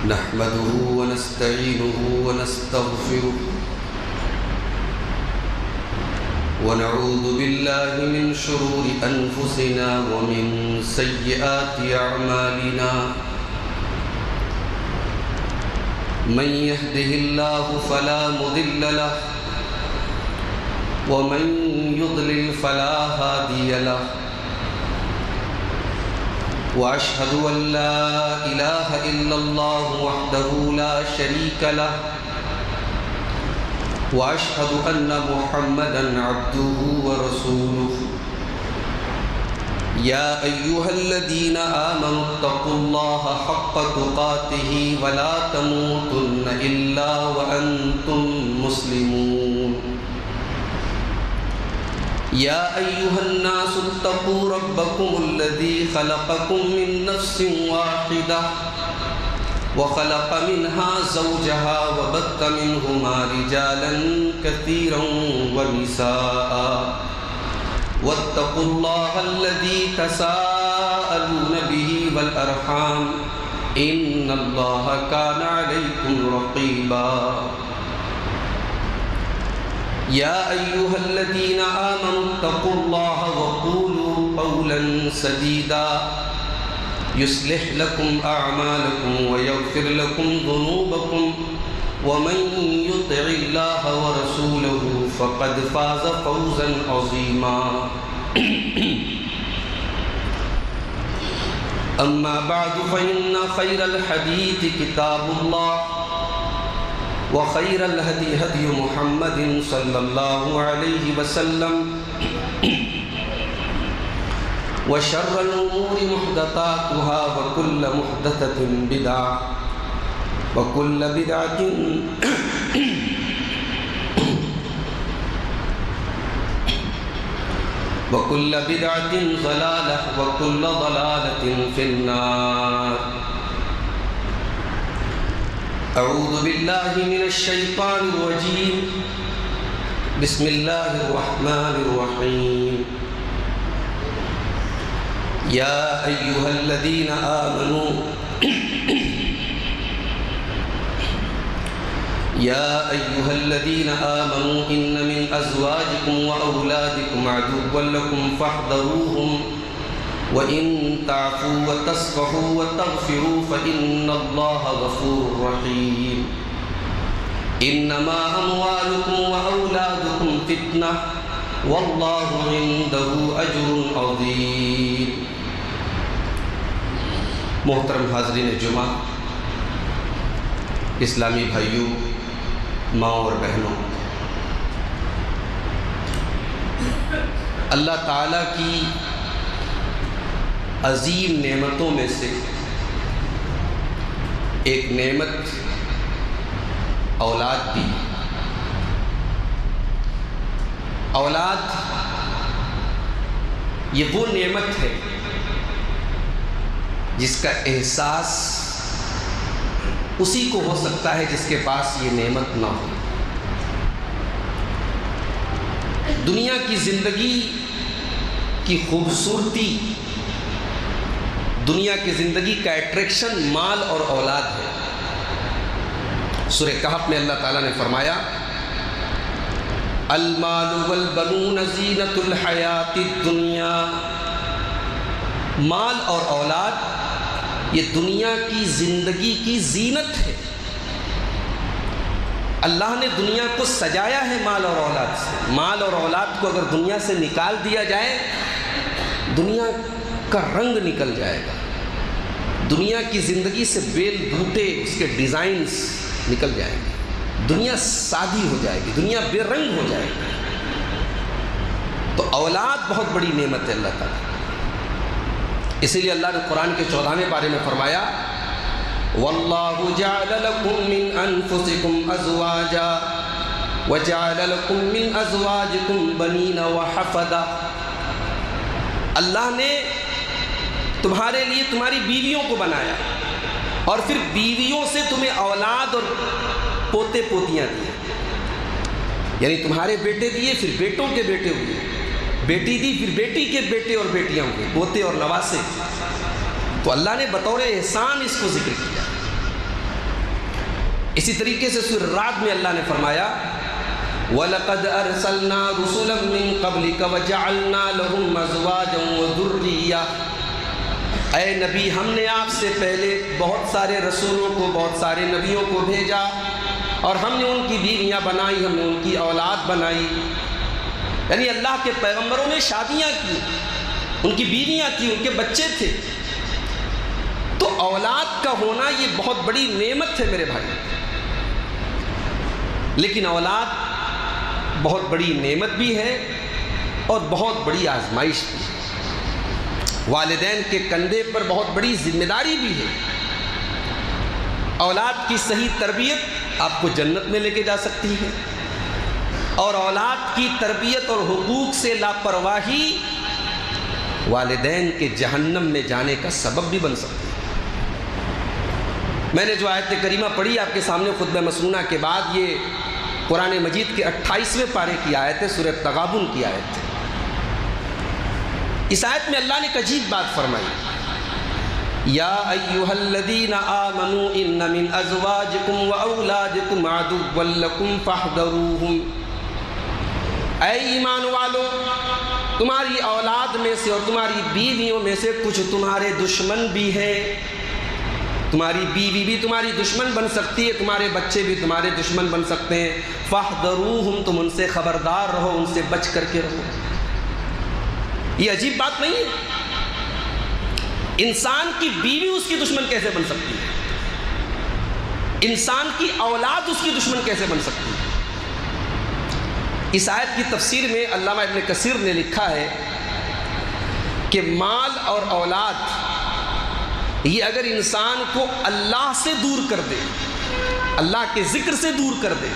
نحمده ونستعينه ونستغفره ونعوذ بالله من شرور أنفسنا ومن سيئات أعمالنا من يهده الله فلا مضل له ومن يضلل فلا هادي له وأشهد أن لا إله إلا الله وحده لا شريك له وأشهد أن محمدًا عبده ورسوله يا أيها الذين آمنوا اتقوا الله حق تقاته ولا تموتن إلا وأنتم مسلمون يا أيها الناس اتقوا ربكم الذي خلقكم من نفس واحدة وخلق منها زوجها وبث منهما رجالا كثيرا ونساء واتقوا الله الذي تساءلون به والأرحام إن الله كان عليكم رقيبا يا أيها الذين آمنوا اتقوا الله وقولوا قولا سديدا يصلح لكم أعمالكم ويغفر لكم ذنوبكم ومن يطع الله ورسوله فقد فاز فوزا عظيما أما بعد فإن خير الحديث كتاب الله وخير الهدي هدي محمد صلى الله عليه وسلم وشر الأمور محدثاتها وكل محدثة بدعة وكل بدعة ضلالة وكل ضلالة في النار. أعوذ بالله من الشيطان الرجيم. بسم الله الرحمن الرحيم. يا أيها الذين آمنوا إن من أزواجكم وأولادكم عدوا لكم فاحذروهم وإن تعفوا وتصفحوا وتغفروا فإن الله غفور رحيم. إنما أموالكم وأولادكم فتنة والله عنده أجر عظيم. محترم حاضرین جمعہ، اسلامی بھائیوں، ماں اور بہنوں، اللہ تعالیٰ کی عظیم نعمتوں میں سے ایک نعمت اولاد دی. اولاد یہ وہ نعمت ہے جس کا احساس اسی کو ہو سکتا ہے جس کے پاس یہ نعمت نہ ہو. دنیا کی زندگی کی خوبصورتی، دنیا کی زندگی کا اٹریکشن مال اور اولاد ہے. سورہ کہف میں اللہ تعالیٰ نے فرمایا المال والبنون زینۃ الحیات الدنیا. مال اور اولاد یہ دنیا کی زندگی کی زینت ہے. اللہ نے دنیا کو سجایا ہے مال اور اولاد سے. مال اور اولاد کو اگر دنیا سے نکال دیا جائے دنیا کا رنگ نکل جائے گا. دنیا کی زندگی سے بیل بوٹے، اس کے ڈیزائنز نکل جائیں گے. دنیا سادی ہو جائے گی، دنیا بے رنگ ہو جائے گی. تو اولاد بہت بڑی نعمت ہے اللہ تعالیٰ. اسی لیے اللہ نے قرآن کے 14ویں پارے میں فرمایا وَاللَّهُ جَعَلَ لَكُم مِّنْ أَنفُسِكُمْ أَزْوَاجًا وَجَعَلَ لَكُم مِّنْ أَزْوَاجِكُمْ بَنِينَ وَحَفَدًا. اللہ نے تمہارے لیے تمہاری بیویوں کو بنایا اور پھر بیویوں سے تمہیں اولاد اور پوتے پوتیاں دیے. یعنی تمہارے بیٹے دیے، پھر بیٹوں کے بیٹے ہوئے، بیٹی دی، پھر بیٹی کے بیٹے اور بیٹیاں ہوئے، پوتے اور نواسے. تو اللہ نے بطور احسان اس کو ذکر کیا. اسی طریقے سے سورہ رعد میں اللہ نے فرمایا وَلَقَدْ أَرْسَلْنَا رُسُلًا مِّن قَبْلِكَ وَجَعَلْنَا لَهُمْ أَزْوَاجًا وَذُرِّيَّةً، اے نبی ہم نے آپ سے پہلے بہت سارے رسولوں کو، بہت سارے نبیوں کو بھیجا، اور ہم نے ان کی بیویاں بنائی، ہم نے ان کی اولاد بنائی۔ یعنی اللہ کے پیغمبروں نے شادیاں کی، ان کی بیویاں تھیں، ان کے بچے تھے۔ تو اولاد کا ہونا یہ بہت بڑی نعمت ہے میرے بھائی، لیکن اولاد بہت بڑی نعمت بھی ہے اور بہت بڑی آزمائش بھی ہے۔ والدین کے کندھے پر بہت بڑی ذمہ داری بھی ہے۔ اولاد کی صحیح تربیت آپ کو جنت میں لے کے جا سکتی ہے، اور اولاد کی تربیت اور حقوق سے لاپرواہی والدین کے جہنم میں جانے کا سبب بھی بن سکتی ہے۔ میں نے جو آیت کریمہ پڑھی آپ کے سامنے خطبہ مسنونہ کے بعد، یہ قرآن مجید کے 28ویں پارے کی آیت ہے، سورہ تغابن کی آیت ہے۔ اس آیت میں اللہ نے ایک عجیب بات فرمائی، یا ایھا الذین آمنوا ان من ازواجکم واولادکم عدوا لکم فاحذروہم، اے ایمان والو تمہاری اولاد میں سے اور تمہاری بیویوں میں سے کچھ تمہارے دشمن بھی ہیں۔ تمہاری بیوی بھی تمہاری دشمن بن سکتی ہے، تمہارے بچے بھی تمہارے دشمن بن سکتے ہیں۔ فاحذروہم، تم ان سے خبردار رہو، ان سے بچ کر کے رہو۔ یہ عجیب بات نہیں ہے؟ انسان کی بیوی اس کی دشمن کیسے بن سکتی ہے؟ انسان کی اولاد اس کی دشمن کیسے بن سکتی ہے؟ اس آیت کی تفسیر میں علامہ ابن کثیر نے لکھا ہے کہ مال اور اولاد یہ اگر انسان کو اللہ سے دور کر دے، اللہ کے ذکر سے دور کر دے،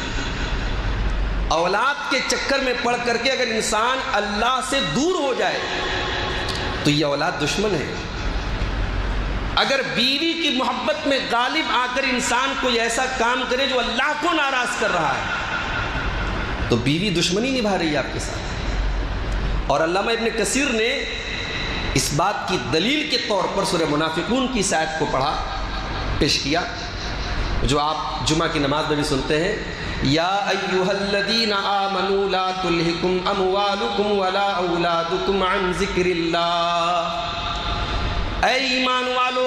اولاد کے چکر میں پڑ کر کے اگر انسان اللہ سے دور ہو جائے تو یہ اولاد دشمن ہے۔ اگر بیوی کی محبت میں غالب آ کر انسان کوئی ایسا کام کرے جو اللہ کو ناراض کر رہا ہے تو بیوی دشمنی نبھا رہی ہے آپ کے ساتھ۔ اور علامہ ابن کثیر نے اس بات کی دلیل کے طور پر سورہ منافقون کی اس آیت کو پڑھا، پیش کیا، جو آپ جمعہ کی نماز میں بھی سنتے ہیں، یا ایھا الذین آمنوا لا تلہکم اموالکم ولا اولادکم عن ذکر اللہ، اے ایمان والو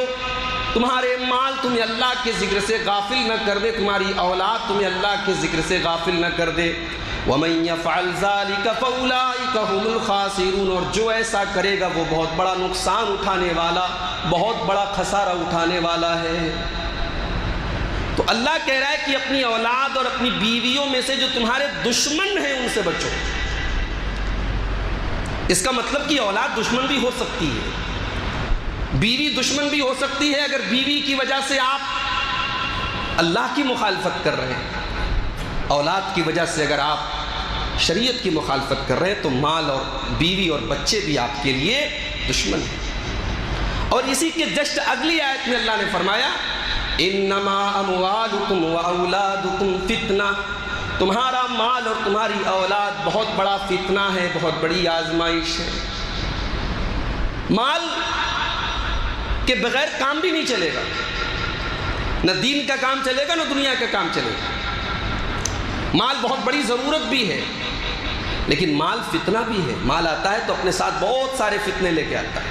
تمہارے مال تمہیں اللہ کے ذکر سے غافل نہ کر دے، تمہاری اولاد تمہیں اللہ کے ذکر سے غافل نہ کر دے۔ وَمَن يَفْعَلْ ذَلِكَ فَأُولَٰئِكَ هُمُ الْخَاسِرُونَ، اور جو ایسا کرے گا وہ بہت بڑا نقصان اٹھانے والا، بہت بڑا خسارہ اٹھانے والا ہے۔ تو اللہ کہہ رہا ہے کہ اپنی اولاد اور اپنی بیویوں میں سے جو تمہارے دشمن ہیں ان سے بچو۔ اس کا مطلب کہ اولاد دشمن بھی ہو سکتی ہے، بیوی دشمن بھی ہو سکتی ہے۔ اگر بیوی کی وجہ سے آپ اللہ کی مخالفت کر رہے ہیں، اولاد کی وجہ سے اگر آپ شریعت کی مخالفت کر رہے ہیں، تو مال اور بیوی اور بچے بھی آپ کے لیے دشمن ہیں۔ اور اسی کے جسٹ اگلی آیت میں اللہ نے فرمایا انما اموالکم واولادکم فتنہ، تمہارا مال اور تمہاری اولاد بہت بڑا فتنہ ہے، بہت بڑی آزمائش ہے۔ مال کے بغیر کام بھی نہیں چلے گا، نہ دین کا کام چلے گا نہ دنیا کا کام چلے گا۔ مال بہت بڑی ضرورت بھی ہے، لیکن مال فتنہ بھی ہے۔ مال آتا ہے تو اپنے ساتھ بہت سارے فتنے لے کے آتا ہے،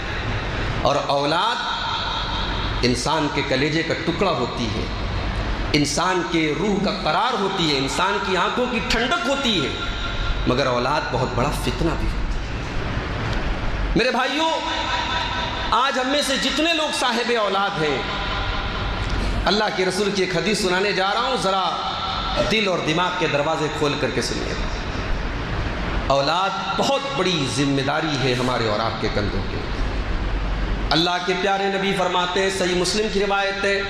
اور اولاد انسان کے کلیجے کا ٹکڑا ہوتی ہے، انسان کے روح کا قرار ہوتی ہے، انسان کی آنکھوں کی ٹھنڈک ہوتی ہے، مگر اولاد بہت بڑا فتنہ بھی ہوتی ہے۔ میرے بھائیوں، آج ہم میں سے جتنے لوگ صاحب اولاد ہیں، اللہ کے رسول کی ایک حدیث سنانے جا رہا ہوں، ذرا دل اور دماغ کے دروازے کھول کر کے سنیے گا۔ اولاد بہت بڑی ذمہ داری ہے ہمارے اور آپ کے کندھوں کے۔ اللہ کے پیارے نبی فرماتے ہیں، صحیح مسلم کی روایت ہے،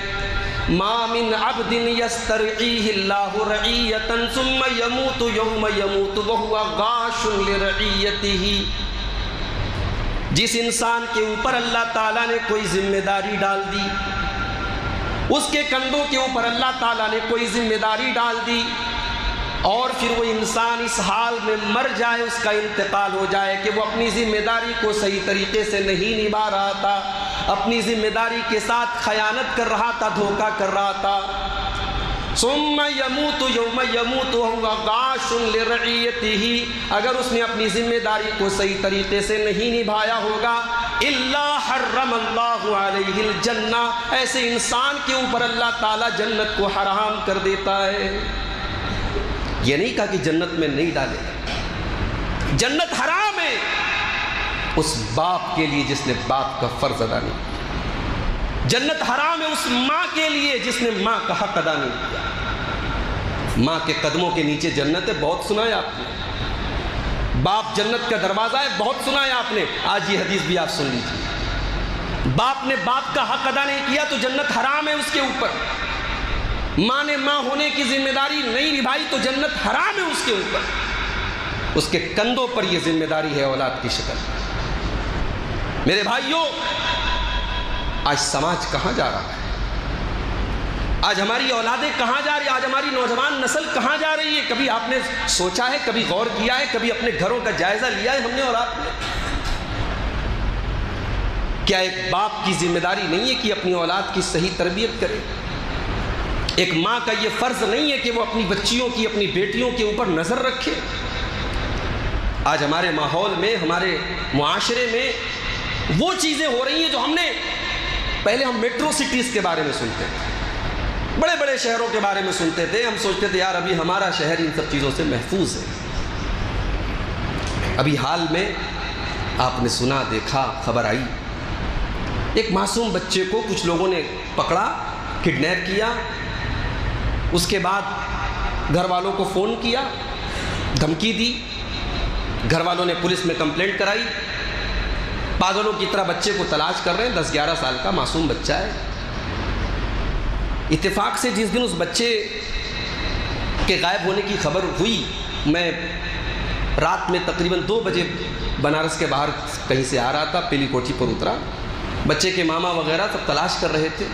ما من عبد یسترعیہ اللہ رعیۃ ثم یموت یوم یموت وہو غاش لرعیتہ، جس انسان کے اوپر اللہ تعالیٰ نے کوئی ذمہ داری ڈال دی، اس کے کندھوں کے اوپر اللہ تعالیٰ نے کوئی ذمہ داری ڈال دی، اور پھر وہ انسان اس حال میں مر جائے، اس کا انتقال ہو جائے کہ وہ اپنی ذمہ داری کو صحیح طریقے سے نہیں نبھا رہا تھا، اپنی ذمہ داری کے ساتھ خیانت کر رہا تھا، دھوکہ کر رہا تھا، ثم یموت یوم یموت وهو غاش لرعیتہ، اگر اس نے اپنی ذمہ داری کو صحیح طریقے سے نہیں نبھایا ہوگا، الا حرم اللہ علیہ الجنہ، ایسے انسان کے اوپر اللہ تعالیٰ جنت کو حرام کر دیتا ہے۔ یہ نہیں کہا کہ جنت میں نہیں ڈالے گا، جنت حرام ہے اس باپ کے لیے جس نے باپ کا فرض ادا نہیں کیا، جنت حرام ہے اس ماں کے لیے جس نے ماں کا حق ادا نہیں کیا۔ ماں کے قدموں کے نیچے جنت ہے، بہت سنا ہے آپ نے، باپ جنت کا دروازہ ہے، بہت سنا ہے آپ نے، آج یہ حدیث بھی آپ سن لیجیے۔ باپ نے باپ کا حق ادا نہیں کیا تو جنت حرام ہے اس کے اوپر، ماں نے ماں ہونے کی ذمہ داری نہیں نبھائی تو جنت حرام ہے اس کے اوپر، اس کے کندھوں پر یہ ذمہ داری ہے اولاد کی شکل۔ میرے بھائیوں، آج سماج کہاں جا رہا ہے؟ آج ہماری اولادیں کہاں جا رہی ہیں؟ آج ہماری نوجوان نسل کہاں جا رہی ہے؟ کبھی آپ نے سوچا ہے، کبھی غور کیا ہے، کبھی اپنے گھروں کا جائزہ لیا ہے ہم نے اور آپ نے؟ کیا ایک باپ کی ذمہ داری نہیں ہے کہ اپنی اولاد کی صحیح تربیت کرے؟ ایک ماں کا یہ فرض نہیں ہے کہ وہ اپنی بچیوں کی، اپنی بیٹیوں کے اوپر نظر رکھے؟ آج ہمارے ماحول میں، ہمارے معاشرے میں وہ چیزیں ہو رہی ہیں جو ہم نے پہلے، ہم میٹرو سٹیز کے بارے میں سنتے تھے، بڑے بڑے شہروں کے بارے میں سنتے تھے، ہم سوچتے تھے یار ابھی ہمارا شہر ان سب چیزوں سے محفوظ ہے۔ ابھی حال میں آپ نے سنا، دیکھا، خبر آئی، ایک معصوم بچے کو کچھ لوگوں نے پکڑا، کڈنیپ کیا، اس کے بعد گھر والوں کو فون کیا، دھمکی دی، گھر والوں نے پولیس میں کمپلینٹ کرائی، پاگلوں کی طرح بچے کو تلاش کر رہے ہیں، 10-11 سال کا معصوم بچہ ہے۔ اتفاق سے جس دن اس بچے کے غائب ہونے کی خبر ہوئی، میں رات میں تقریباً 2 بجے بنارس کے باہر کہیں سے آ رہا تھا، پیلی کوٹھی پر اترا، بچے کے ماما وغیرہ سب تلاش کر رہے تھے،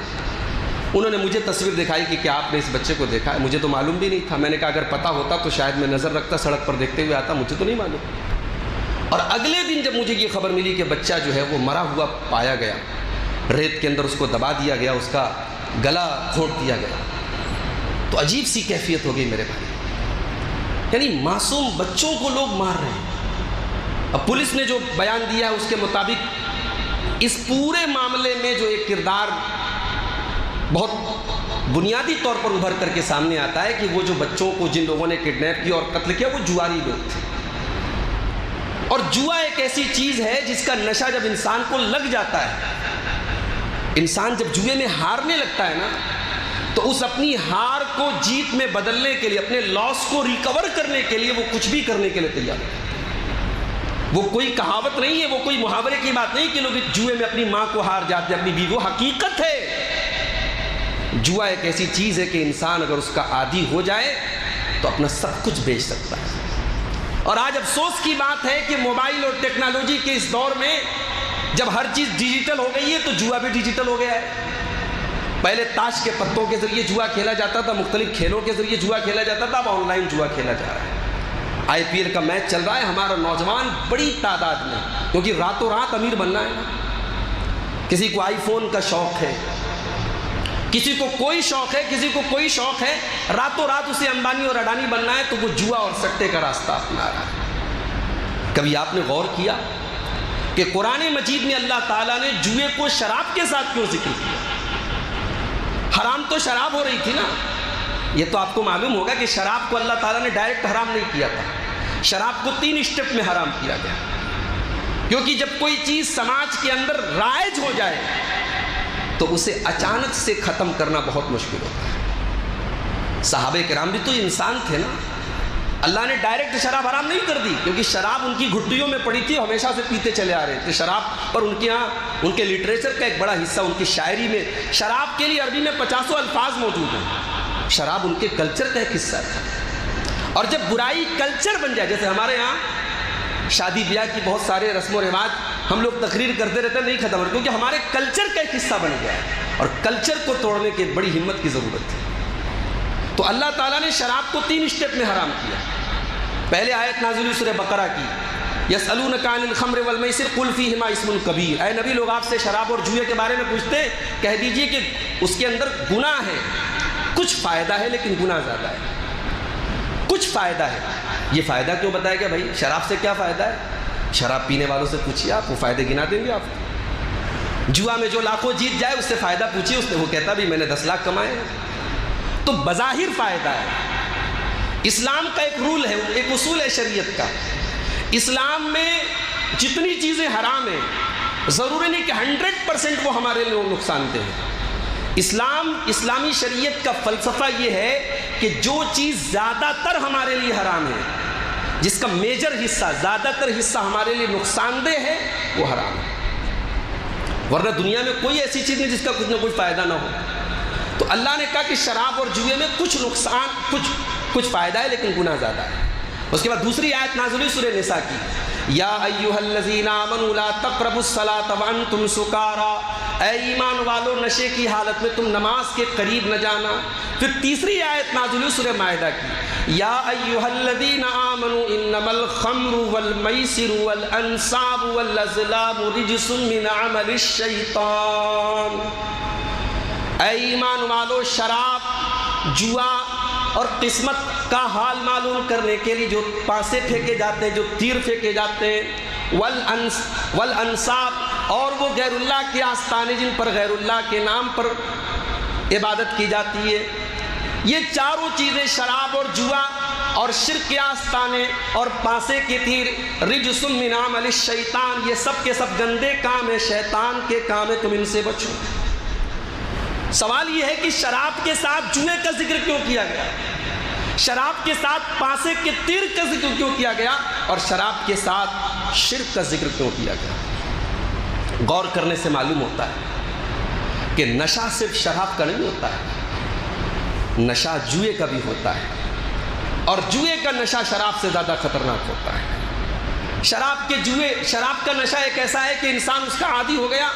انہوں نے مجھے تصویر دکھائی کہ کیا آپ نے اس بچے کو دیکھا ہے؟ مجھے تو معلوم بھی نہیں تھا، میں نے کہا اگر پتہ ہوتا تو شاید میں نظر رکھتا، سڑک پر دیکھتے ہوئے آتا، مجھے تو نہیں معلوم۔ اور اگلے دن جب مجھے یہ خبر ملی کہ بچہ جو ہے وہ مرا ہوا پایا گیا، ریت کے اندر اس کو دبا دیا گیا، اس کا گلا گھونٹ دیا گیا، تو عجیب سی کیفیت ہو گئی میرے بھائی، یعنی معصوم بچوں کو لوگ مار رہے ہیں۔ اب پولیس نے جو بیان دیا ہے اس کے مطابق اس پورے معاملے میں جو ایک کردار بہت بنیادی طور پر ابھر کر کے سامنے آتا ہے کہ وہ جو بچوں کو جن لوگوں نے کڈنیپ کیا اور قتل کیا وہ جواری لوگ تھے، اور جوا ایک ایسی چیز ہے جس کا نشہ جب انسان کو لگ جاتا ہے، انسان جب جوئے میں ہارنے لگتا ہے نا، تو اس اپنی ہار کو جیت میں بدلنے کے لیے، اپنے لاس کو ریکور کرنے کے لیے وہ کچھ بھی کرنے کے لیے تیار ہے۔ وہ کوئی کہاوت نہیں ہے، وہ کوئی محاورے کی بات نہیں کہ لوگ جوئے میں اپنی ماں کو ہار جاتے ہیں، اپنی بیوی، وہ حقیقت ہے۔ جوا ایک ایسی چیز ہے کہ انسان اگر اس کا عادی ہو جائے تو اپنا سب کچھ بیچ سکتا ہے۔ اور آج افسوس کی بات ہے کہ موبائل اور ٹیکنالوجی کے اس دور میں جب ہر چیز ڈیجیٹل ہو گئی ہے تو جوا بھی ڈیجیٹل ہو گیا ہے۔ پہلے تاش کے پتوں کے ذریعے جوا کھیلا جاتا تھا، مختلف کھیلوں کے ذریعے جوا کھیلا جاتا تھا، اب آن لائن جوا کھیلا جا رہا ہے۔ IPL کا میچ چل رہا ہے، ہمارا نوجوان بڑی تعداد میں، کیونکہ راتوں رات امیر بننا ہے نا، کسی کو آئی فون کا شوق ہے، کسی کو کوئی شوق ہے، کسی کو کوئی شوق ہے، راتوں رات اسے امبانی اور اڈانی بننا ہے تو وہ جوا اور سٹے کا راستہ اپنا رہا ہے۔ کبھی آپ نے غور کیا کہ قرآن مجید میں اللہ تعالیٰ نے جوئے کو شراب کے ساتھ کیوں ذکر کیا؟ حرام تو شراب ہو رہی تھی نا، یہ تو آپ کو معلوم ہوگا کہ شراب کو اللہ تعالیٰ نے ڈائریکٹ حرام نہیں کیا تھا، شراب کو 3 اسٹیپ میں حرام کیا گیا، کیونکہ جب کوئی چیز سماج کے اندر رائج ہو جائے تو اسے اچانک سے ختم کرنا بہت مشکل ہوتا ہے۔ صحابہ کرام بھی تو انسان تھے نا، اللہ نے ڈائریکٹ شراب حرام نہیں کر دی، کیونکہ شراب ان کی گھٹیوں میں پڑی تھی، ہمیشہ سے پیتے چلے آ رہے تھے۔ شراب پر ان کے یہاں ان کے لٹریچر کا ایک بڑا حصہ، ان کی شاعری میں شراب کے لیے عربی میں 50 الفاظ موجود ہیں، شراب ان کے کلچر کا ایک حصہ تھا۔ اور جب برائی کلچر بن جائے، جیسے ہمارے یہاں شادی بیاہ کی بہت سارے رسم و رواج ہم لوگ تقریر کرتے رہتے ہیں، نہیں ختم ہوتے، کیونکہ ہمارے کلچر کا ایک حصہ بن گیا ہے، اور کلچر کو توڑنے کی بڑی ہمت کی ضرورت ہے۔ تو اللہ تعالیٰ نے شراب کو 3 اسٹیپ میں حرام کیا۔ پہلے آیت نازل ہوئی سورہ بقرہ کی، یسألونک عن الخمر والمیسر قل فیہما اسم کبیر، اے نبی لوگ آپ سے شراب اور جوئے کے بارے میں پوچھتے ہیں، کہہ دیجئے کہ اس کے اندر گناہ ہے، کچھ فائدہ ہے لیکن گناہ زیادہ ہے. کچھ فائدہ ہے. یہ فائدہ کیوں بتایا گیا بھائی؟ شراب سے کیا فائدہ ہے؟ شراب پینے والوں سے پوچھیے آپ، وہ فائدے گنا دیں گے آپ. جوا میں جو لاکھوں جیت جائے اس سے فائدہ پوچھیے، اس نے وہ کہتا بھی میں نے 10 لاکھ کمائے. تو بظاہر فائدہ ہے. اسلام کا ایک رول ہے، ایک اصول ہے شریعت کا. اسلام میں جتنی چیزیں حرام ہیں ضروری نہیں کہ 100% وہ ہمارے لیے نقصان دہ ہیں. اسلامی شریعت کا فلسفہ یہ ہے کہ جو چیز زیادہ تر ہمارے لیے حرام ہے، جس کا میجر حصہ، زیادہ تر حصہ ہمارے لیے نقصان دہ ہے، وہ حرام ہے. ورنہ دنیا میں کوئی ایسی چیز نہیں جس کا کچھ نہ کچھ فائدہ نہ ہو. تو اللہ نے کہا کہ شراب اور جوئے میں کچھ نقصان، کچھ فائدہ ہے لیکن گناہ زیادہ ہے. اس کے بعد دوسری آیت نازل ہوئی سورہ نساء کی، یا ایھا الذین آمنوا لا تقربوا الصلاۃ وانتم سکارا، اے ایمان والو نشے کی حالت میں تم نماز کے قریب نہ جانا. پھر تیسری آیت نازل ہوئی سورہ مائدہ کی، یا ایھا الذین آمنوا انما الخمر والمیسر والانصاب والازلام رجس من عمل الشیطان. اے ایمان والو شراب، جوا اور قسمت کا حال معلوم کرنے کے لیے جو پانسے پھینکے جاتے ہیں، جو تیر پھینکے جاتے ہیں، والانصاب اور وہ غیر اللہ کے آستانے جن پر غیر اللہ کے نام پر عبادت کی جاتی ہے. یہ چاروں چیزیں، شراب اور جوا اور شرک کے آستانے اور پانسے کے تیر، رجس من عمل الشیطان، یہ سب کے سب گندے کام ہیں، شیطان کے کام ہیں، تم ان سے بچو. سوال یہ ہے کہ شراب کے ساتھ جوئے کا ذکر کیوں کیا گیا؟ شراب کے ساتھ پانسے کے تیر کا ذکر کیوں کیا گیا؟ اور شراب کے ساتھ شرک کا ذکر کیوں کیا گیا؟ غور کرنے سے معلوم ہوتا ہے کہ نشہ صرف شراب کا نہیں ہوتا ہے، نشہ جوئے کا بھی ہوتا ہے، اور جوئے کا نشہ شراب سے زیادہ خطرناک ہوتا ہے. شراب کا نشہ ایک ایسا ہے کہ انسان اس کا عادی ہو گیا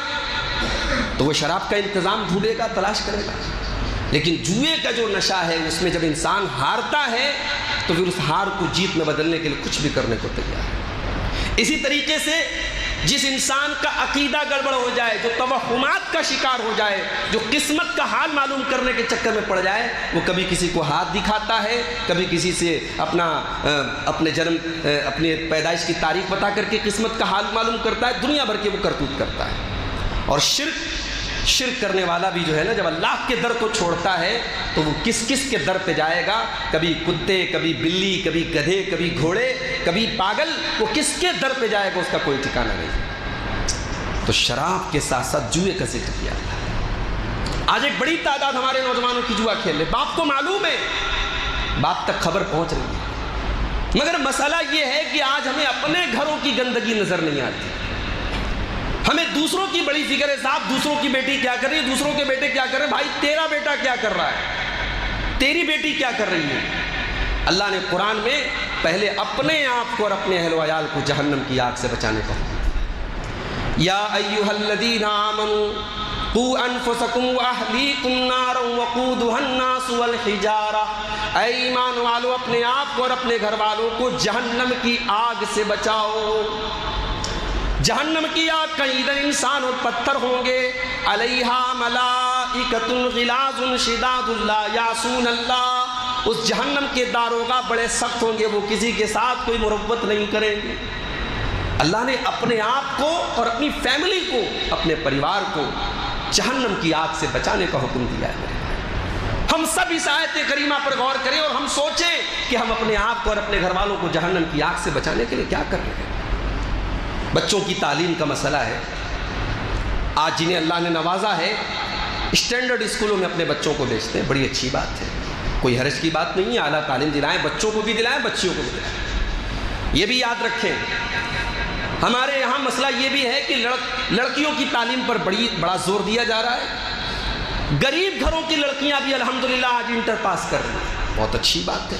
تو وہ شراب کا انتظام ڈھونڈے گا، تلاش کرے گا. لیکن جوئے کا جو نشہ ہے اس میں جب انسان ہارتا ہے تو پھر اس ہار کو جیت میں بدلنے کے لیے کچھ بھی کرنے کو تیار ہے. اسی طریقے سے جس انسان کا عقیدہ گڑبڑ ہو جائے، جو توہمات کا شکار ہو جائے، جو قسمت کا حال معلوم کرنے کے چکر میں پڑ جائے، وہ کبھی کسی کو ہاتھ دکھاتا ہے، کبھی کسی سے اپنے پیدائش کی تاریخ بتا کر کے قسمت کا حال معلوم کرتا ہے، دنیا بھر کے وہ کرتوت کرتا ہے. اور شرک کرنے والا بھی جو ہے نا، جب اللہ کے در کو چھوڑتا ہے تو وہ کس کے در پہ جائے گا؟ کبھی کتے، کبھی بلی، کبھی گدھے، کبھی گھوڑے، کبھی پاگل، وہ کس کے در پہ جائے گا اس کا کوئی ٹھکانہ نہیں. تو شراب کے ساتھ ساتھ جوئے کا ذکر کیا. آج ایک بڑی تعداد ہمارے نوجوانوں کی جوا کھیل رہے، باپ کو معلوم ہے، باپ تک خبر پہنچ رہی ہے، مگر مسئلہ یہ ہے کہ آج ہمیں اپنے گھروں کی گندگی نظر نہیں آتی. ہمیں دوسروں کی بڑی فکر ہے. صاحب دوسروں کی بیٹی کیا کر رہی ہے، دوسروں کے بیٹے کیا کر رہے ہیں، بھائی تیرا بیٹا کیا کر رہا ہے، تیری بیٹی کیا کر رہی ہے. اللہ نے قرآن میں پہلے اپنے آپ کو اور اپنے اہل و عیال کو جہنم کی آگ سے بچانے کو، یا ایھا الذین آمنوا قوا انفسکم واہلیکم نارا وقودھا الناس والحجارہ، اے ایمان والو اپنے آپ کو اور اپنے گھر والوں کو جہنم کی آگ سے بچاؤ. جہنم کی آگ کا ایندھن انسان اور پتھر ہوں گے، علیہا ملائکۃ غلاظ شداد لا یعصون اللہ، اس جہنم کے داروغہ بڑے سخت ہوں گے، وہ کسی کے ساتھ کوئی مروت نہیں کریں گے. اللہ نے اپنے آپ کو اور اپنی فیملی کو، اپنے پریوار کو جہنم کی آگ سے بچانے کا حکم دیا ہے. ہم سب اس آیت کریمہ پر غور کریں اور ہم سوچیں کہ ہم اپنے آپ کو اور اپنے گھر والوں کو جہنم کی آگ سے بچانے کے لیے کیا کر رہے ہیں. بچوں کی تعلیم کا مسئلہ ہے. آج جنہیں اللہ نے نوازا ہے اسٹینڈرڈ اسکولوں میں اپنے بچوں کو بھیجتے ہیں، بڑی اچھی بات ہے، کوئی حرج کی بات نہیں ہے. اعلیٰ تعلیم دلائیں، بچوں کو بھی دلائیں، بچیوں کو بھی دلائیں. یہ بھی یاد رکھیں ہمارے یہاں مسئلہ یہ بھی ہے کہ لڑکیوں کی تعلیم پر بڑا زور دیا جا رہا ہے. غریب گھروں کی لڑکیاں بھی الحمدللہ آج انٹر پاس کر رہی ہیں، بہت اچھی بات ہے.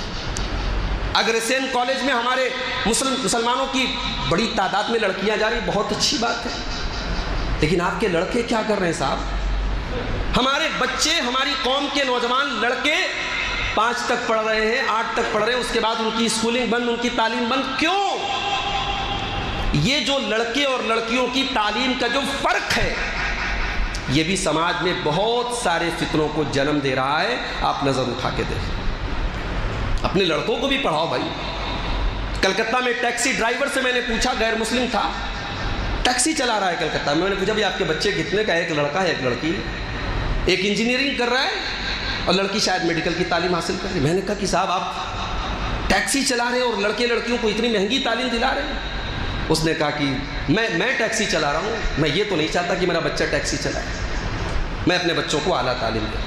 اگرسین کالج میں ہمارے مسلمانوں کی بڑی تعداد میں لڑکیاں جا رہی، بہت اچھی بات ہے. لیکن آپ کے لڑکے کیا کر رہے ہیں صاحب؟ ہمارے بچے، ہماری قوم کے نوجوان لڑکے 5 تک پڑھ رہے ہیں، 8 تک پڑھ رہے ہیں، اس کے بعد ان کی اسکولنگ بند، ان کی تعلیم بند. کیوں؟ یہ جو لڑکے اور لڑکیوں کی تعلیم کا جو فرق ہے، یہ بھی سماج میں بہت سارے فتنوں کو جنم دے رہا ہے. آپ نظر اٹھا کے دیکھیں. اپنے لڑکوں کو بھی پڑھاؤ بھائی. کلکتہ میں ٹیکسی ڈرائیور سے میں نے پوچھا, غیر مسلم تھا, ٹیکسی چلا رہا ہے کلکتہ میں. میں نے پوچھا بھائی آپ کے بچے کتنے کا ہے؟ ایک لڑکا ہے ایک لڑکی ہے. ایک انجینئرنگ کر رہا ہے اور لڑکی شاید میڈیکل کی تعلیم حاصل کر رہی ہے. میں نے کہا کہ صاحب آپ ٹیکسی چلا رہے ہیں اور لڑکے لڑکیوں کو اتنی مہنگی تعلیم دلا رہے ہیں. اس نے کہا کہ میں ٹیکسی چلا رہا ہوں, میں یہ تو نہیں چاہتا کہ میرا بچہ ٹیکسی چلائے, میں اپنے بچوں کو اعلیٰ تعلیم دوں.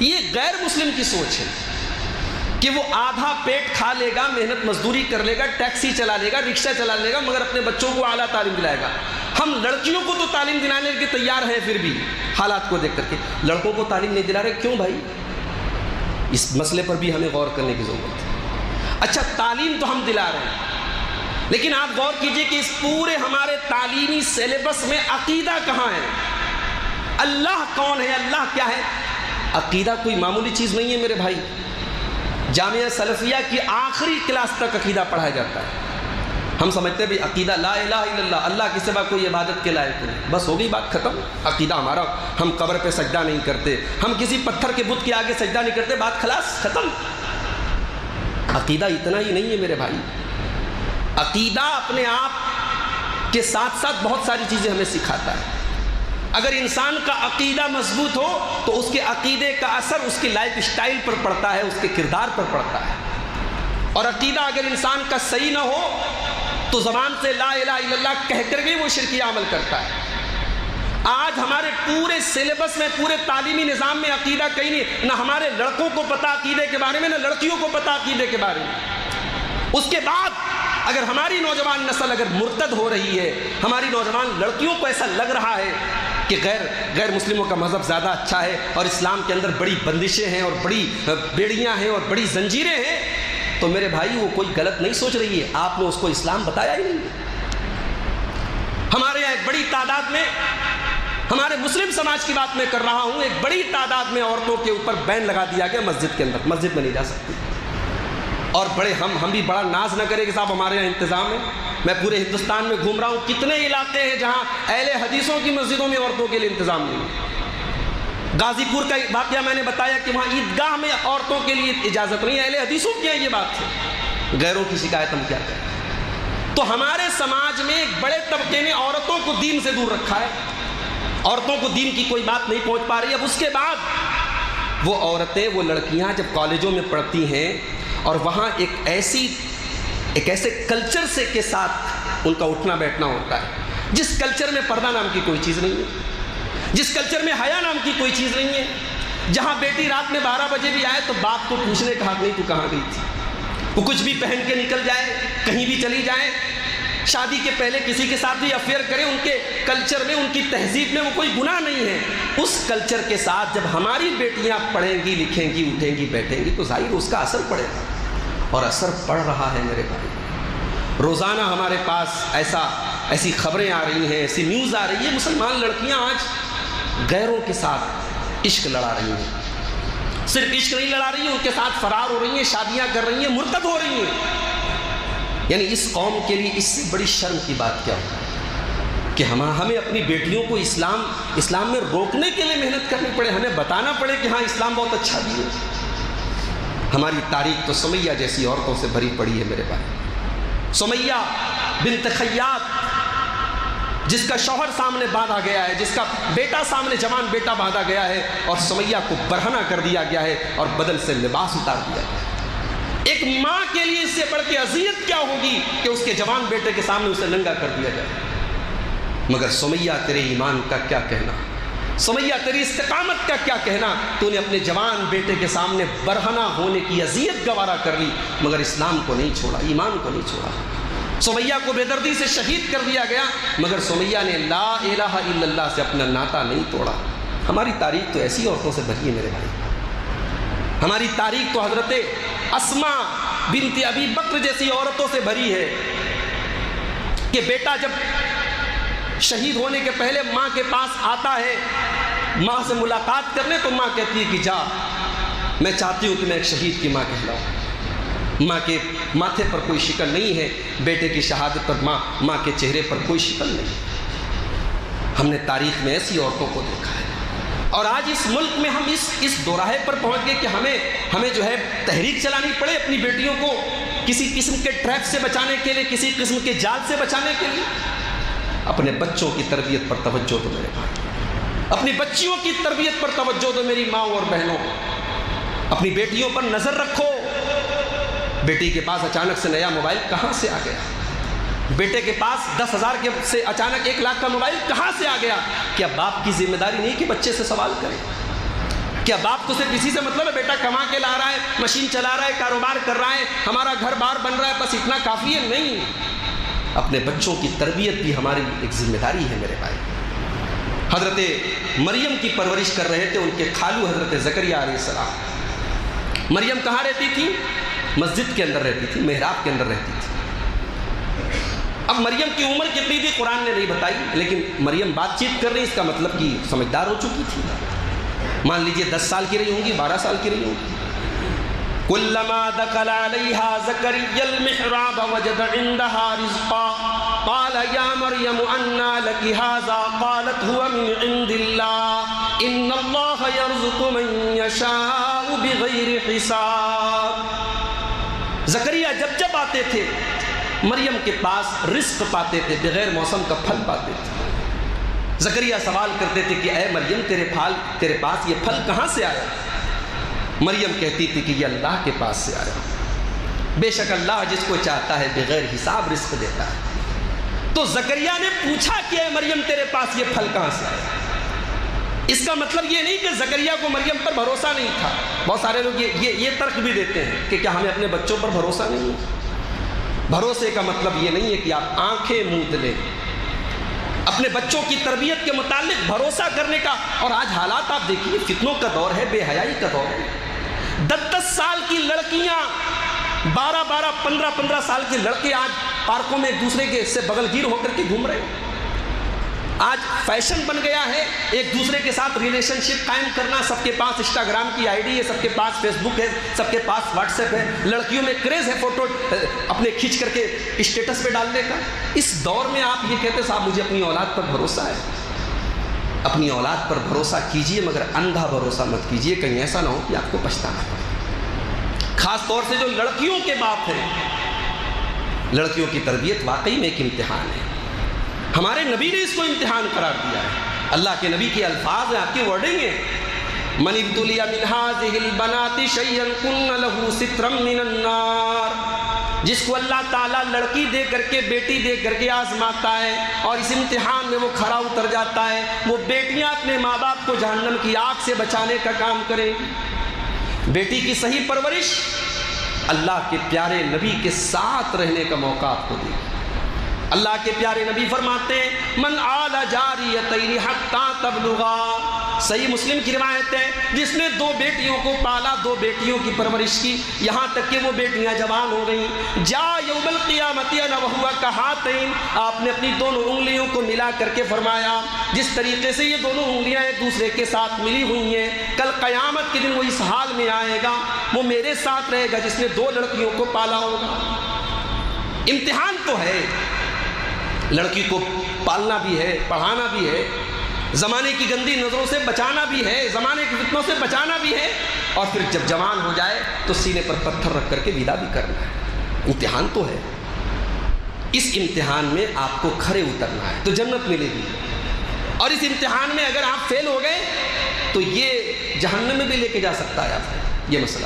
یہ غیر مسلم کی سوچ ہے کہ وہ آدھا پیٹ کھا لے گا, محنت مزدوری کر لے گا, ٹیکسی چلا لے گا, رکشہ چلا لے گا, مگر اپنے بچوں کو اعلیٰ تعلیم دلائے گا. ہم لڑکیوں کو تو تعلیم دلانے کے تیار ہیں, پھر بھی حالات کو دیکھ کر کے لڑکوں کو تعلیم نہیں دلا رہے. کیوں بھائی؟ اس مسئلے پر بھی ہمیں غور کرنے کی ضرورت ہے. اچھا تعلیم تو ہم دلا رہے ہیں, لیکن آپ غور کیجئے کہ اس پورے ہمارے تعلیمی سیلیبس میں عقیدہ کہاں ہے؟ اللہ کون ہے؟ اللہ کیا ہے؟ عقیدہ کوئی معمولی چیز نہیں ہے میرے بھائی. جامعہ سلفیہ کی آخری کلاس تک عقیدہ پڑھایا جاتا ہے. ہم سمجھتے ہیں بھی عقیدہ لا الہ الا اللہ, اللہ کے سوا کوئی عبادت کے لائق نہیں, بس ہو گئی بات ختم. عقیدہ ہمارا, ہم قبر پہ سجدہ نہیں کرتے, ہم کسی پتھر کے بت کے آگے سجدہ نہیں کرتے, بات خلاص ختم. عقیدہ اتنا ہی نہیں ہے میرے بھائی. عقیدہ اپنے آپ کے ساتھ ساتھ بہت ساری چیزیں ہمیں سکھاتا ہے. اگر انسان کا عقیدہ مضبوط ہو تو اس کے عقیدے کا اثر اس کی لائف اسٹائل پر پڑتا ہے, اس کے کردار پر پڑتا ہے. اور عقیدہ اگر انسان کا صحیح نہ ہو تو زبان سے لا الہ الا اللہ کہہ کر بھی وہ شرکی عمل کرتا ہے. آج ہمارے پورے سیلیبس میں, پورے تعلیمی نظام میں عقیدہ کہیں نہیں. نہ ہمارے لڑکوں کو پتہ عقیدے کے بارے میں, نہ لڑکیوں کو پتہ عقیدے کے بارے میں. اس کے بعد اگر ہماری نوجوان نسل اگر مرتد ہو رہی ہے, ہماری نوجوان لڑکیوں کو ایسا لگ رہا ہے کہ غیر مسلموں کا مذہب زیادہ اچھا ہے اور اسلام کے اندر بڑی بندشیں ہیں اور بڑی بیڑیاں ہیں اور بڑی زنجیریں ہیں, تو میرے بھائی وہ کوئی غلط نہیں سوچ رہی ہے, آپ نے اس کو اسلام بتایا ہی نہیں. ہمارے یہاں ایک بڑی تعداد میں, ہمارے مسلم سماج کی بات میں کر رہا ہوں, ایک بڑی تعداد میں عورتوں کے اوپر بین لگا دیا گیا مسجد کے اندر, مسجد میں نہیں جا سکتی. اور بڑے ہم بھی بڑا ناز نہ کریں کہ صاحب ہمارے یہاں انتظام ہے. میں پورے ہندوستان میں گھوم رہا ہوں, کتنے علاقے ہیں جہاں اہل حدیثوں کی مسجدوں میں عورتوں کے لیے انتظام نہیں ہے. غازی پور کا واقعہ میں نے بتایا کہ وہاں عیدگاہ میں عورتوں کے لیے اجازت نہیں ہے, اہل حدیثوں کی ہے یہ بات ہے, غیروں کی شکایت ہم کیا کریں. تو ہمارے سماج میں ایک بڑے طبقے نے عورتوں کو دین سے دور رکھا ہے, عورتوں کو دین کی کوئی بات نہیں پہنچ پا رہی. اب اس کے بعد وہ عورتیں, وہ لڑکیاں جب کالجوں میں پڑھتی ہیں اور وہاں ایک ایسے کلچر سے کے ساتھ ان کا اٹھنا بیٹھنا ہوتا ہے جس کلچر میں پردہ نام کی کوئی چیز نہیں ہے, جس کلچر میں حیا نام کی کوئی چیز نہیں ہے, جہاں بیٹی رات میں 12 بجے بھی آئے تو باپ کو پوچھنے کا حق نہیں تو کہاں گئی تھی, وہ کچھ بھی پہن کے نکل جائے, کہیں بھی چلی جائے, شادی کے پہلے کسی کے ساتھ بھی افیئر کرے, ان کے کلچر میں, ان کی تہذیب میں وہ کوئی گناہ نہیں ہے. اس کلچر کے ساتھ جب ہماری بیٹیاں پڑھیں گی, لکھیں گی, اٹھیں گی, بیٹھیں گی تو ظاہر اس کا اثر پڑے گا, اور اثر پڑ رہا ہے میرے بھائی. روزانہ ہمارے پاس ایسی خبریں آ رہی ہیں, ایسی نیوز آ رہی ہے, مسلمان لڑکیاں آج غیروں کے ساتھ عشق لڑا رہی ہیں. صرف عشق نہیں لڑا رہی ہیں, ان کے ساتھ فرار ہو رہی ہیں, شادیاں کر رہی ہیں, مرتد ہو رہی ہیں. یعنی اس قوم کے لیے اس سے بڑی شرم کی بات کیا ہو کہ ہمیں اپنی بیٹیوں کو اسلام میں روکنے کے لیے محنت کرنی پڑے, ہمیں بتانا پڑے کہ ہاں اسلام بہت اچھا بھی ہے. ہماری تاریخ تو سمیہ جیسی عورتوں سے بھری پڑی ہے میرے بھائی. سمیہ بنت خیاط, جس کا شوہر سامنے باندھا گیا ہے, جس کا بیٹا سامنے جوان بیٹا باندھا گیا ہے, اور سمیہ کو برہنہ کر دیا گیا ہے اور بدن سے لباس اتار دیا گیا ہے. ایک ماں کے لیے اس سے بڑھ کے اذیت کیا ہوگی کہ اس کے جوان بیٹے کے سامنے اسے ننگا کر دیا جائے. مگر سمیہ تیرے ایمان کا کیا کہنا, سمیہ تیری استقامت کا کیا کہنا, تو نے اپنے جوان بیٹے کے سامنے برہنہ ہونے کی اذیت گوارا کر لی, مگر اسلام کو نہیں چھوڑا, ایمان کو نہیں چھوڑا. سمیہ کو بے دردی سے شہید کر دیا گیا, مگر سمیہ نے لا الہ الا اللہ سے اپنا ناطہ نہیں توڑا. ہماری تاریخ تو ایسی عورتوں سے بھری ہے میرے بھائی. ہماری تاریخ تو حضرت اسما بنت ابی بکر جیسی عورتوں سے بھری ہے کہ بیٹا جب شہید ہونے کے پہلے ماں کے پاس آتا ہے ماں سے ملاقات کرنے, تو ماں کہتی ہے کہ جا, میں چاہتی ہوں کہ میں ایک شہید کی ماں کہلاؤں. ماں کے ماتھے پر کوئی شکن نہیں ہے, بیٹے کی شہادت پر ماں کے چہرے پر کوئی شکن نہیں. ہم نے تاریخ میں ایسی عورتوں کو دیکھا ہے، اور آج اس ملک میں ہم اس دوراہے پر پہنچ گئے کہ ہمیں جو ہے تحریک چلانی پڑے اپنی بیٹیوں کو کسی قسم کے ٹریپ سے بچانے کے لیے، کسی قسم کے جال سے بچانے کے لیے۔ اپنے بچوں کی تربیت پر توجہ دو میرے بھائی، اپنی بچیوں کی تربیت پر توجہ دو میری ماں اور بہنوں، اپنی بیٹیوں پر نظر رکھو۔ بیٹی کے پاس اچانک سے نیا موبائل کہاں سے آ گیا؟ بیٹے کے پاس 10,000 سے اچانک 1 لاکھ کا موبائل کہاں سے آ گیا؟ کیا باپ کی ذمہ داری نہیں کہ بچے سے سوال کرے؟ کیا باپ کو صرف اسی سے مطلب ہے بیٹا کما کے لا رہا ہے، مشین چلا رہا ہے، کاروبار کر رہا ہے، ہمارا گھر بار بن رہا ہے، بس اتنا کافی ہے؟ نہیں، اپنے بچوں کی تربیت بھی ہماری ایک ذمہ داری ہے میرے بھائی۔ حضرت مریم کی پرورش کر رہے تھے ان کے خالو حضرت زکریا علیہ السلام۔ مریم کہاں رہتی تھی؟ مسجد کے اندر رہتی تھی، محراب کے اندر رہتی تھی۔ اب مریم کی عمر کتنی تھی قرآن نے نہیں بتائی، لیکن مریم بات چیت کر رہی، اس کا مطلب کہ سمجھدار ہو چکی تھی۔ مان لیجئے 10 سال کی رہی ہوں گی، 12 سال کی رہی ہوں گی۔ كلما دخل عليها زكريا المحراب وجد عندها رزقا قال يا مريم أنى لك هذا قالت هو من عند الله إن الله يرزق من يشاء بغير حساب۔ زکریا جب آتے تھے مریم کے پاس رزق پاتے تھے، بغیر موسم کا پھل پاتے تھے۔ زکریا سوال کرتے تھے کہ اے مریم تیرے پاس یہ پھل کہاں سے آیا؟ مریم کہتی تھی کہ یہ اللہ کے پاس سے آیا، بے شک اللہ جس کو چاہتا ہے بغیر حساب رزق دیتا ہے۔ تو زکریا نے پوچھا کہ اے مریم تیرے پاس یہ پھل کہاں سے آیا؟ اس کا مطلب یہ نہیں کہ زکریا کو مریم پر بھروسہ نہیں تھا۔ بہت سارے لوگ یہ ترک بھی دیتے ہیں کہ کیا ہمیں اپنے بچوں پر بھروسہ نہیں ہے؟ بھروسے کا مطلب یہ نہیں ہے کہ آپ آنکھیں موند لیں، اپنے بچوں کی تربیت کے متعلق بھروسہ کرنے کا۔ اور آج حالات آپ دیکھیے، فتنوں کا دور ہے، بے حیائی کا دور ہے۔ 10 سال کی لڑکیاں، 12 15 سال کے لڑکے آج پارکوں میں ایک دوسرے کے سے بغل گیر ہو کر کے گھوم رہے ہیں۔ آج فیشن بن گیا ہے ایک دوسرے کے ساتھ ریلیشن شپ قائم کرنا۔ سب کے پاس انسٹاگرام کی آئی ڈی ہے، سب کے پاس فیس بک ہے، سب کے پاس واٹس ایپ ہے۔ لڑکیوں میں کریز ہے فوٹو اپنے کھینچ کر کے اسٹیٹس پہ ڈالنے کا۔ اس دور میں آپ یہ کہتے صاحب مجھے اپنی اولاد پر بھروسہ ہے۔ اپنی اولاد پر بھروسہ کیجئے، مگر اندھا بھروسہ مت کیجئے، کہیں ایسا نہ ہو کہ آپ کو پچھتانا پڑے۔ خاص طور سے جو لڑکیوں کے باپ ہیں، لڑکیوں کی تربیت واقعی میں ایک امتحان ہے۔ ہمارے نبی نے اس کو امتحان قرار دیا ہے۔ اللہ کے نبی کے الفاظ ہیں، آپ کی ورڈنگ ہے، من ابتلی من هذه البنات شيئا كن له سترا من النار۔ جس کو اللہ تعالیٰ لڑکی دے کر کے، بیٹی دے کر کے آزماتا ہے اور اس امتحان میں وہ کھرا اتر جاتا ہے، وہ بیٹیاں اپنے ماں باپ کو جہنم کی آگ سے بچانے کا کام کریں۔ بیٹی کی صحیح پرورش اللہ کے پیارے نبی کے ساتھ رہنے کا موقع آپ کو دے۔ اللہ کے پیارے نبی فرماتے ہیں من آل جاریتین حتی تبلغا۔ صحیح مسلم کی روایت ہے، جس نے 2 بیٹیوں کو پالا، 2 بیٹیوں کی پرورش کی، یہاں تک کہ وہ بیٹیاں جوان ہو گئیں، جا یوم القیامت انا وہو کہاتین، آپ نے اپنی دونوں انگلیوں کو ملا کر کے فرمایا جس طریقے سے یہ دونوں انگلیاں ایک دوسرے کے ساتھ ملی ہوئی ہیں، کل قیامت کے دن وہ اس حال میں آئے گا، وہ میرے ساتھ رہے گا جس نے 2 لڑکیوں کو پالا ہوگا۔ امتحان تو ہے، لڑکی کو پالنا بھی ہے، پڑھانا بھی ہے، زمانے کی گندی نظروں سے بچانا بھی ہے، زمانے کی فتنوں سے بچانا بھی ہے، اور پھر جب جوان ہو جائے تو سینے پر پتھر رکھ کر کے ودا بھی کرنا ہے۔ امتحان تو ہے، اس امتحان میں آپ کو کھرے اترنا ہے تو جنت ملے گی، اور اس امتحان میں اگر آپ فیل ہو گئے تو یہ جہنم میں بھی لے کے جا سکتا ہے آپ، یہ مسئلہ۔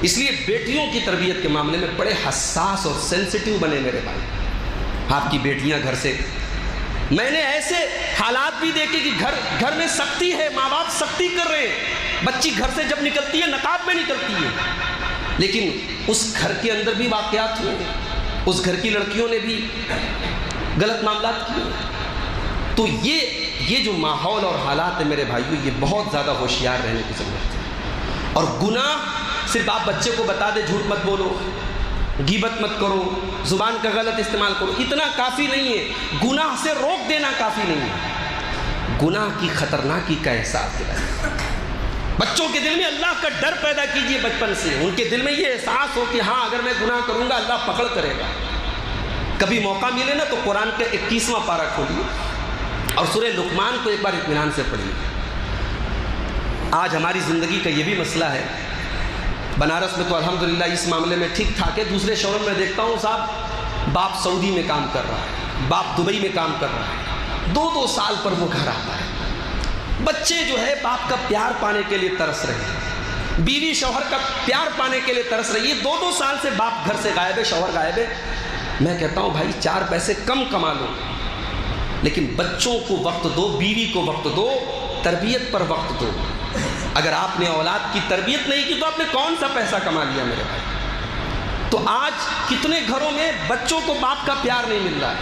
اس لیے بیٹیوں کی تربیت کے معاملے میں بڑے حساس اور سینسٹیو بنے میرے بھائی۔ آپ کی بیٹیاں گھر سے، میں نے ایسے حالات بھی دیکھے کہ گھر میں سختی ہے، ماں باپ سختی کر رہے ہیں، بچی گھر سے جب نکلتی ہے نقاب میں نکلتی ہے، لیکن اس گھر کے اندر بھی واقعات ہوئے ہیں، اس گھر کی لڑکیوں نے بھی غلط معاملات کیے۔ تو یہ جو ماحول اور حالات ہیں میرے بھائیو، یہ بہت زیادہ ہوشیار رہنے کی ضرورت ہے۔ اور گناہ صرف آپ بچے کو بتا دیں جھوٹ مت بولو، غیبت مت کرو، زبان کا غلط استعمال کرو، اتنا کافی نہیں ہے، گناہ سے روک دینا کافی نہیں ہے، گناہ کی خطرناکی کا احساس دلائیں۔ بچوں کے دل میں اللہ کا ڈر پیدا کیجئے بچپن سے، ان کے دل میں یہ احساس ہو کہ ہاں اگر میں گناہ کروں گا اللہ پکڑ کرے گا۔ کبھی موقع ملے نا تو قرآن کا 21واں پارہ کھولیے، اور سورہ لقمان کو ایک بار اطمینان سے پڑھیے. آج ہماری زندگی کا یہ بھی مسئلہ ہے. بنارس میں تو الحمدللہ اس معاملے میں ٹھیک ٹھاک ہے. دوسرے شہروں میں دیکھتا ہوں صاحب باپ سعودی میں کام کر رہا ہے, باپ دبئی میں کام کر رہا ہے, 2-2 سال پر وہ گھر آتا ہے. بچے جو ہے باپ کا پیار پانے کے لیے ترس رہے ہیں, بیوی شوہر کا پیار پانے کے لیے ترس رہی ہے. 2-2 سال سے باپ گھر سے غائب ہے, شوہر غائب ہے. میں کہتا ہوں بھائی 4 پیسے کم کما لو, لیکن بچوں کو وقت دو, بیوی کو وقت دو, تربیت پر وقت دو. اگر آپ نے اولاد کی تربیت نہیں کی تو آپ نے کون سا پیسہ کما لیا میرے بھائی. تو آج کتنے گھروں میں بچوں کو باپ کا پیار نہیں مل رہا ہے.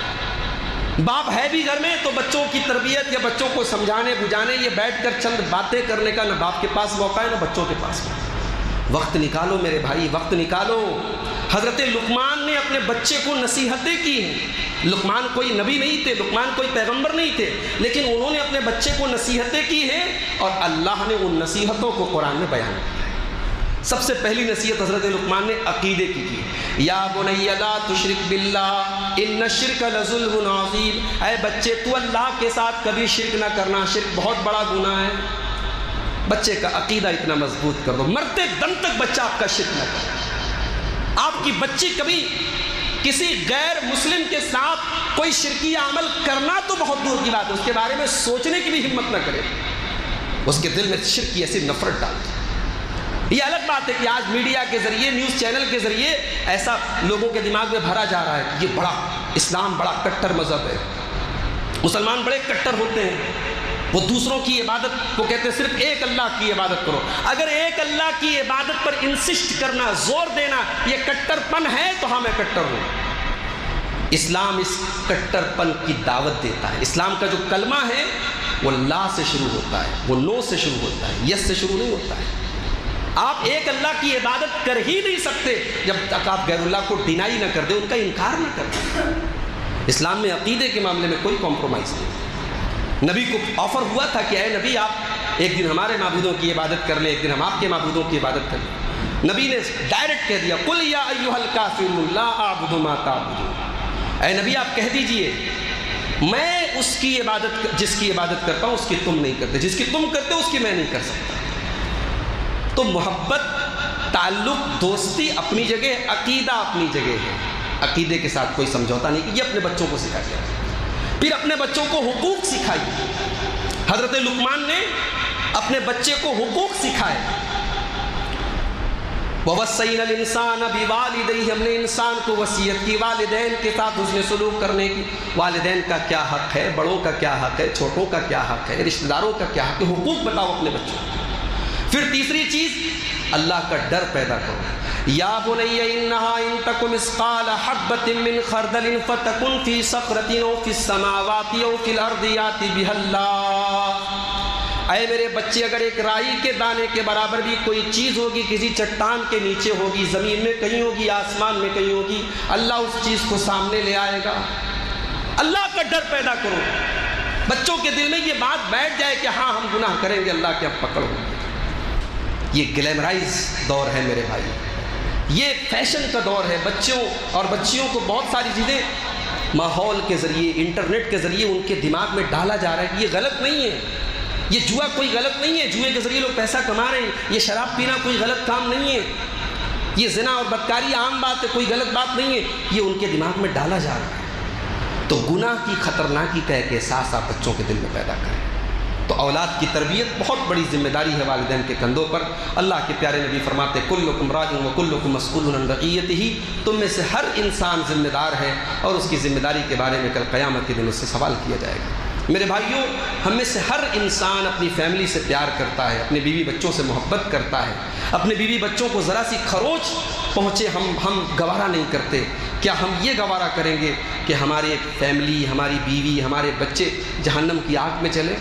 باپ ہے بھی گھر میں تو بچوں کی تربیت یا بچوں کو سمجھانے بجھانے, یہ بیٹھ کر چند باتیں کرنے کا نہ باپ کے پاس موقع ہے نہ بچوں کے پاس. وقت نکالو میرے بھائی, وقت نکالو. حضرت لقمان نے اپنے بچے کو نصیحتیں کی ہیں. لقمان کوئی نبی نہیں تھے, لقمان کوئی پیغمبر نہیں تھے, لیکن انہوں نے اپنے بچے کو نصیحتیں کی ہیں اور اللہ نے ان نصیحتوں کو قرآن میں بیان کیا. سب سے پہلی نصیحت حضرت لقمان نے عقیدے کی کی. یا بنی لا تشرک باللہ ان الشرک لظلم عظیم. اے بچے تو اللہ کے ساتھ کبھی شرک نہ کرنا, شرک بہت بڑا گناہ ہے. بچے کا عقیدہ اتنا مضبوط کر دو, مرتے دم تک بچہ آپ کا شرک نہ کرے. آپ کی بچی کبھی کسی غیر مسلم کے ساتھ کوئی شرکی عمل کرنا تو بہت دور کی بات ہے, اس کے بارے میں سوچنے کی بھی ہمت نہ کرے. اس کے دل میں شرک کی ایسی نفرت ڈال دے. یہ الگ بات ہے کہ آج میڈیا کے ذریعے, نیوز چینل کے ذریعے ایسا لوگوں کے دماغ میں بھرا جا رہا ہے کہ یہ بڑا اسلام بڑا کٹر مذہب ہے, مسلمان بڑے کٹر ہوتے ہیں, وہ دوسروں کی عبادت کو کہتے ہیں صرف ایک اللہ کی عبادت کرو. اگر ایک اللہ کی عبادت پر انسسٹ کرنا, زور دینا یہ کٹر پن ہے تو ہاں میں کٹر ہوں. اسلام اس کٹر پن کی دعوت دیتا ہے. اسلام کا جو کلمہ ہے وہ لا سے شروع ہوتا ہے, وہ نو سے شروع ہوتا ہے, یس سے شروع نہیں ہوتا ہے. آپ ایک اللہ کی عبادت کر ہی نہیں سکتے جب تک آپ غیر اللہ کو ڈینائی نہ کر دیں, ان کا انکار نہ کر دیں. اسلام میں عقیدے کے معاملے میں کوئی کمپرومائز نہیں. نبی کو آفر ہوا تھا کہ اے نبی آپ ایک دن ہمارے معبودوں کی عبادت کر لیں, ایک دن ہم آپ کے معبودوں کی عبادت کر لیں. نبی نے ڈائریکٹ کہہ دیا قل یا ایھا الکافرون لا اعبد ما تعبدون. اے نبی آپ کہہ دیجئے میں اس کی عبادت, جس کی عبادت کرتا ہوں اس کی تم نہیں کرتے, جس کی تم کرتے ہو اس کی میں نہیں کر سکتا. تو محبت, تعلق, دوستی اپنی جگہ, عقیدہ اپنی جگہ ہے. عقیدے کے ساتھ کوئی سمجھوتا نہیں کہ یہ اپنے بچوں کو سکھا دیا. پھر اپنے بچوں کو حقوق سکھائیے. حضرت لقمان نے اپنے بچے کو حقوق سکھائے. وَوَصَّيْنَا الْإِنسَانَ بِوَالِدَيْهِ, ہم نے انسان کو وصیت کی والدین کے ساتھ حسن سلوک کرنے کی. والدین کا کیا حق ہے, بڑوں کا کیا حق ہے, چھوٹوں کا کیا حق ہے, رشتہ داروں کا کیا حق ہے, حقوق بتاؤ اپنے بچوں کو. پھر تیسری چیز اللہ کا ڈر پیدا کرو. یا بنی انہا ان تک مثقال حبۃ من خردل فتکن فی صخرۃ او فی السماوات او فی الارض یأتی بها اللہ. اے میرے بچے اگر ایک رائی کے دانے کے برابر بھی کوئی چیز ہوگی, کسی چٹان کے نیچے ہوگی, زمین میں کہیں ہوگی, آسمان میں کہیں ہوگی, اللہ اس چیز کو سامنے لے آئے گا. اللہ کا ڈر پیدا کرو. بچوں کے دل میں یہ بات بیٹھ جائے کہ ہاں ہم گناہ کریں گے, اللہ کے اب پکڑ ہو. یہ گلیمرائز دور ہے میرے بھائی, یہ فیشن کا دور ہے. بچوں اور بچیوں کو بہت ساری چیزیں ماحول کے ذریعے, انٹرنیٹ کے ذریعے ان کے دماغ میں ڈالا جا رہا ہے کہ یہ غلط نہیں ہے, یہ جوا کوئی غلط نہیں ہے, جوئے کے ذریعے لوگ پیسہ کما رہے ہیں, یہ شراب پینا کوئی غلط کام نہیں ہے, یہ زنا اور بدکاری عام بات ہے, کوئی غلط بات نہیں ہے, یہ ان کے دماغ میں ڈالا جا رہا ہے. تو گناہ کی خطرناکی کا ایک احساس آپ بچوں کے دل میں پیدا کریں. تو اولاد کی تربیت بہت بڑی ذمہ داری ہے والدین کے کندھوں پر. اللہ کے پیارے نبی فرماتے کلکم راع و کلکم مسئول عن رعیتہ, تم میں سے ہر انسان ذمہ دار ہے اور اس کی ذمہ داری کے بارے میں کل قیامت کے دن اس سے سوال کیا جائے گا. میرے بھائیوں, ہم میں سے ہر انسان اپنی فیملی سے پیار کرتا ہے, اپنے بیوی بچوں سے محبت کرتا ہے. اپنے بیوی بچوں کو ذرا سی خروچ پہنچے ہم گوارا نہیں کرتے. کیا ہم یہ گوارا کریں گے کہ ہماری فیملی, ہماری بیوی, ہمارے بچے جہنم کی آگ میں چلے؟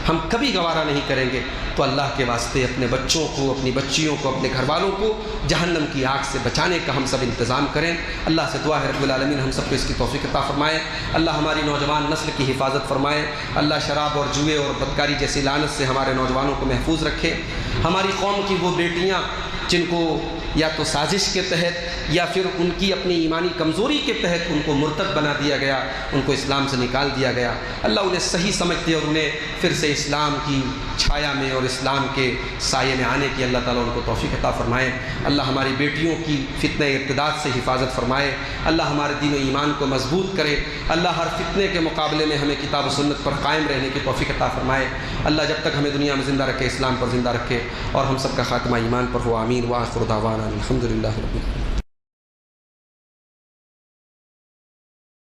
ہم کبھی گوارا نہیں کریں گے. تو اللہ کے واسطے اپنے بچوں کو, اپنی بچیوں کو, اپنے گھر والوں کو جہنم کی آگ سے بچانے کا ہم سب انتظام کریں. اللہ سے دعا ہے رب العالمین ہم سب کو اس کی توفیق عطا فرمائے. اللہ ہماری نوجوان نسل کی حفاظت فرمائے. اللہ شراب اور جوئے اور بدکاری جیسی لعنت سے ہمارے نوجوانوں کو محفوظ رکھے. ہماری قوم کی وہ بیٹیاں جن کو یا تو سازش کے تحت یا پھر ان کی اپنی ایمانی کمزوری کے تحت ان کو مرتد بنا دیا گیا، ان کو اسلام سے نکال دیا گیا، اللہ انہیں صحیح سمجھتے اور انہیں پھر سے اسلام کی چھایا میں اور اسلام کے سائے میں آنے کی اللہ تعالیٰ ان کو توفیق عطا فرمائے۔ اللہ ہماری بیٹیوں کی فتنہ ارتداد سے حفاظت فرمائے، اللہ ہمارے دین و ایمان کو مضبوط کرے، اللہ ہر فتنے کے مقابلے میں ہمیں کتاب و سنت پر قائم رہنے کی توفیق عطا فرمائے۔ اللہ جب تک ہمیں دنیا میں زندہ رکھے اسلام پر زندہ رکھے اور ہم سب کا خاتمہ ایمان پر ہو، آمین۔ وآخر دعوانا الحمدللہ رب العالمین۔